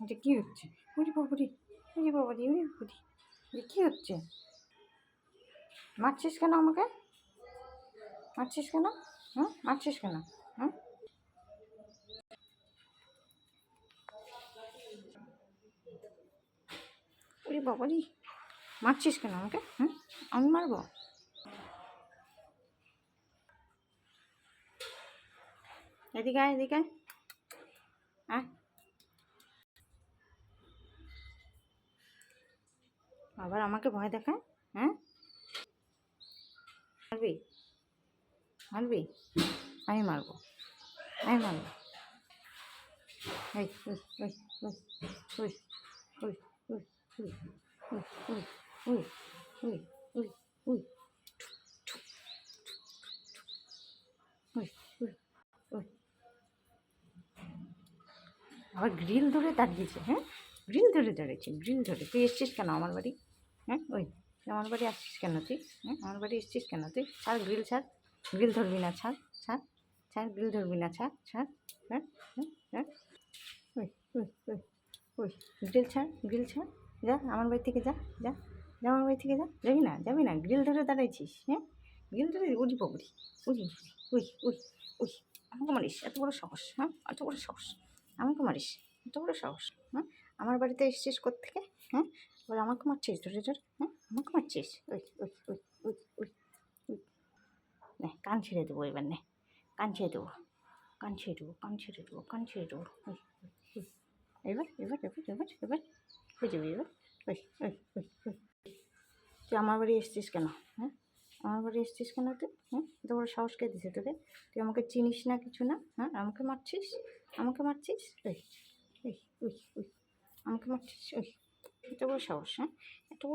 এটা কী হচ্ছে? উরি বাবারি, উরি বাবারি, উরি বাবারি, এটা কী হচ্ছে? মারছিস কেন আমাকে? মারছিস কেন? হ্যাঁ, মারছিস কেন? হ্যাঁ, উরি বাবারি, মারছিস কেন আমাকে? হুম, আমি মারবো? এদিকে আয়, এদিকে আয়। আয়, আবার আমাকে ভয় দেখায়। হ্যাঁ, মারবি? মারবি? আমি মারবো, আমি মারবো। এই, ওই, ওই, ওই, ওই, ওই, ওই, ওই, ওই, ওই, ওই, ওই, ওই, ওই, ওই, ওই। আবার গ্রিল ধরে দাঁড়িয়েছে। হ্যাঁ, গ্রিল ধরে দাঁড়িয়েছে, গ্রিল ধরে। তুই এসছিস কেন আমার বাড়ি? হ্যাঁ, ওই, তুই আমার বাড়ি আসছিস কেন তুই? হ্যাঁ, আমার বাড়ি এসছিস কেন তুই? ছাড় গ্রিল, ছাড়। গ্রিল ধরবি না, ছাড়, ছাড়, ছাড়, গ্রিল ধরবি না, ছাড়, ছাড়। হ্যাঁ, হ্যাঁ, হ্যাঁ, ওই, ওই, ওই, ওই, গ্রিল ছাড়, গ্রিল ছাড়। যা আমার বাড়ি থেকে, যা, যা, যা আমার বাড়ি থেকে, যা। যাবি না, যাবি না, গ্রিল ধরে দাঁড়াইছিস। হ্যাঁ, গ্রিল ধরে উড়ি পকড়ি, উড়ি, উই, উই, উই, আমাকে মারিস? এত বড় সাহস? হ্যাঁ, এত বড় সাহস আমাকে মারিস? এত বড় সাহস? হ্যাঁ, আমার বাড়িতে এসছিস কোত্থেকে? হ্যাঁ, এবার আমাকে মারছিস ধরে ধরে? হ্যাঁ, আমাকে মারছিস? ওই, ওই, ওই, ওই, ওই, ওই, নে, কান ছেড়ে দেবো এবার, নে, কান ছেড়ে দেবো, কান ছেড়ে দেবো, কান ছেড়ে দেবো, কান ছেড়ে দেবো। ওই, ওই, ওই, এবার, এবার, এবার, এবার, এবার হয়ে যাবে এবার। ওই, ওই, ওই, ওই, তুই আমার বাড়ি এসছিস কেন? হ্যাঁ, আমার বাড়ি এসছিস কেন তুই? হ্যাঁ, এত বড় সাহস কে দিছে তোকে? তুই আমাকে চিনিস না, কিছু না। হ্যাঁ, আমাকে মারছিস, আমাকে মারছিস? ওই, ওই, ওই, ওই, আমাকে মারছিস? ওই, এত বড় সাহস? হ্যাঁ, এত বড়